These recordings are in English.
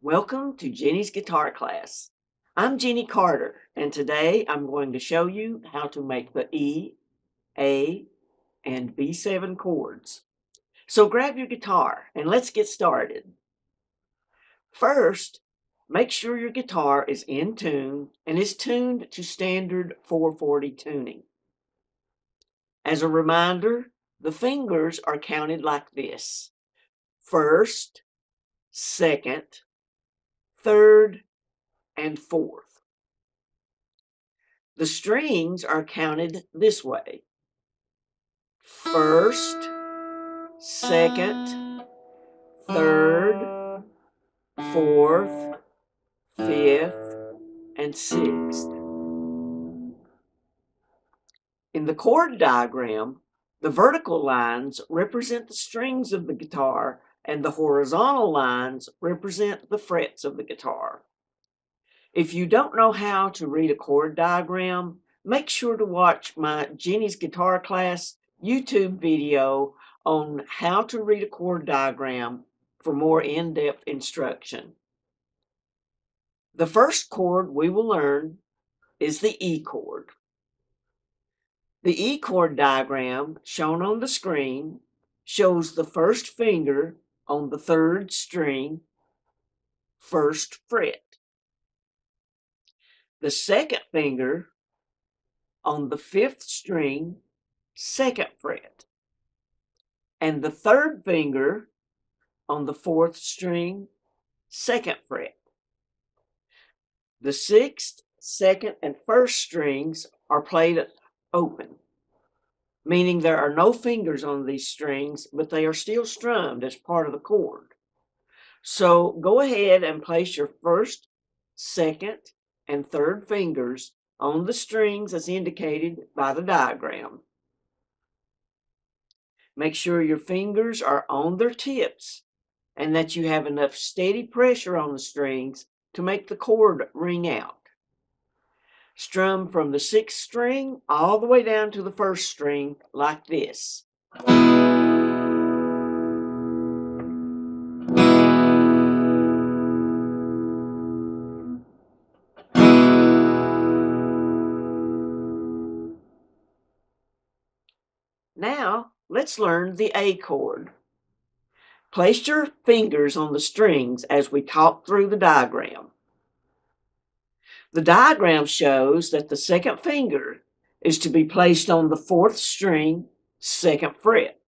Welcome to Jenny's guitar class. I'm Jenny Carter, and today I'm going to show you how to make the E, A, and B7 chords. So grab your guitar and let's get started. First, make sure your guitar is in tune and is tuned to standard 440 tuning. As a reminder, the fingers are counted like this: first, second, third, and fourth. The strings are counted this way: first, second, third, fourth, fifth, and sixth. In the chord diagram, the vertical lines represent the strings of the guitar and the horizontal lines represent the frets of the guitar. If you don't know how to read a chord diagram, make sure to watch my Jenny's Guitar Class YouTube video on how to read a chord diagram for more in-depth instruction. The first chord we will learn is the E chord. The E chord diagram shown on the screen shows the first finger on the third string, first fret. The second finger on the fifth string, second fret. And the third finger on the fourth string, second fret. The sixth, second, and first strings are played open, meaning there are no fingers on these strings, but they are still strummed as part of the chord. So go ahead and place your first, second, and third fingers on the strings as indicated by the diagram. Make sure your fingers are on their tips and that you have enough steady pressure on the strings to make the chord ring out. Strum from the sixth string all the way down to the first string like this. Now, let's learn the A chord. Place your fingers on the strings as we talk through the diagram. The diagram shows that the second finger is to be placed on the fourth string, second fret.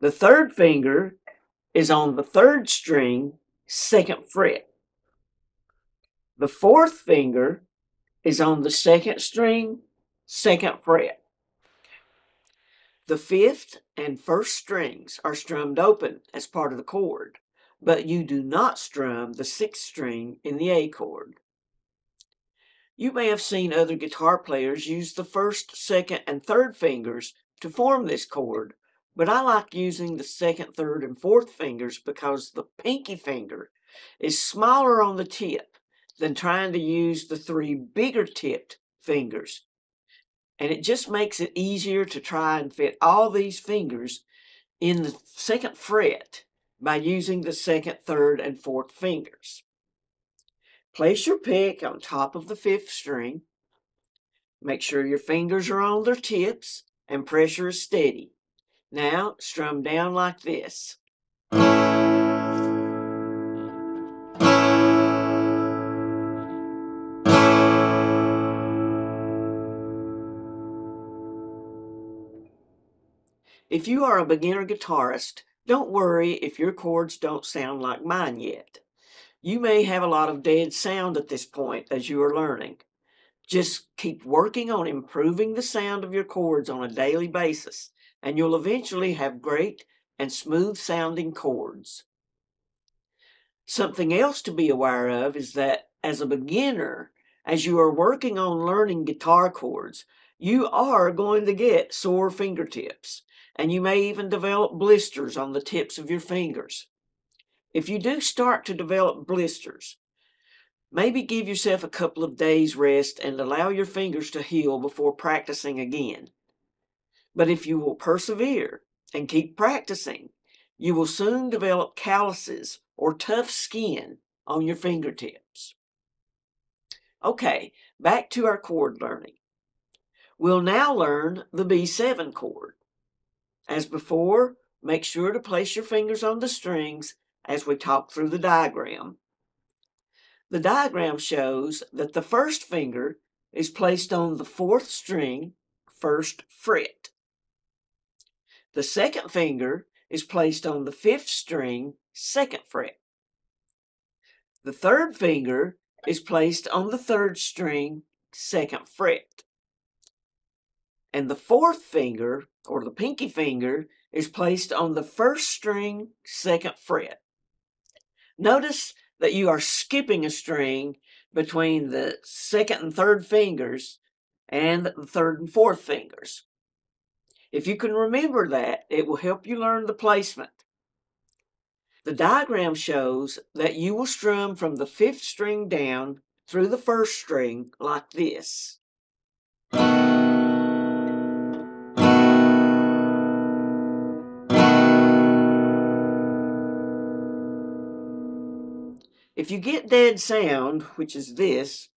The third finger is on the third string, second fret. The fourth finger is on the second string, second fret. The fifth and first strings are strummed open as part of the chord, but you do not strum the sixth string in the A chord. You may have seen other guitar players use the first, second, and third fingers to form this chord, but I like using the second, third, and fourth fingers because the pinky finger is smaller on the tip than trying to use the three bigger tipped fingers. And it just makes it easier to try and fit all these fingers in the second fret by using the second, third, and fourth fingers. Place your pick on top of the fifth string. Make sure your fingers are on their tips and pressure is steady. Now strum down like this. If you are a beginner guitarist, don't worry if your chords don't sound like mine yet. You may have a lot of dead sound at this point as you are learning. Just keep working on improving the sound of your chords on a daily basis, and you'll eventually have great and smooth sounding chords. Something else to be aware of is that as a beginner, as you are working on learning guitar chords, you are going to get sore fingertips, and you may even develop blisters on the tips of your fingers. If you do start to develop blisters, maybe give yourself a couple of days rest and allow your fingers to heal before practicing again. But if you will persevere and keep practicing, you will soon develop calluses or tough skin on your fingertips. Okay, back to our chord learning. We'll now learn the B7 chord. As before, make sure to place your fingers on the strings as we talk through the diagram. The diagram shows that the first finger is placed on the 4th string, 1st fret. The second finger is placed on the 5th string, 2nd fret. The third finger is placed on the 3rd string, 2nd fret. And the 4th finger, or the pinky finger, is placed on the 1st string, 2nd fret. Notice that you are skipping a string between the 2nd and 3rd fingers and the 3rd and 4th fingers. If you can remember that, it will help you learn the placement. The diagram shows that you will strum from the 5th string down through the 1st string like this. If you get dead sound, which is this,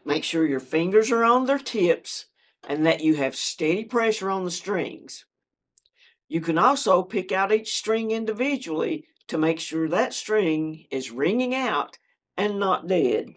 make sure your fingers are on their tips and that you have steady pressure on the strings. You can also pick out each string individually to make sure that string is ringing out and not dead.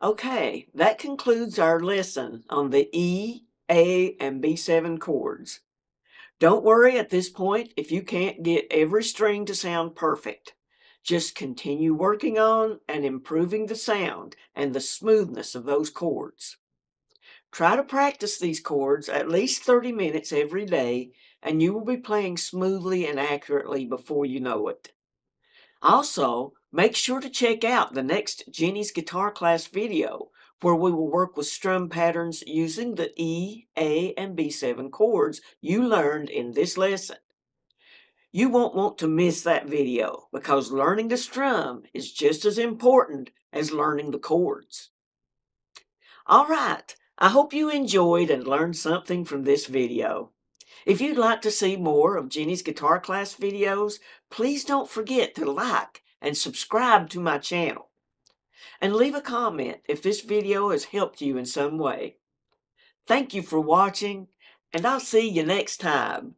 Okay, that concludes our lesson on the E, A, and B7 chords. Don't worry at this point if you can't get every string to sound perfect. Just continue working on and improving the sound and the smoothness of those chords. Try to practice these chords at least 30 minutes every day, and you will be playing smoothly and accurately before you know it. Also, make sure to check out the next Jenny's Guitar Class video, where we will work with strum patterns using the E, A, and B7 chords you learned in this lesson. You won't want to miss that video because learning to strum is just as important as learning the chords. All right, I hope you enjoyed and learned something from this video. If you'd like to see more of Jenny's Guitar Class videos, please don't forget to like and subscribe to my channel. And leave a comment if this video has helped you in some way. Thank you for watching, and I'll see you next time.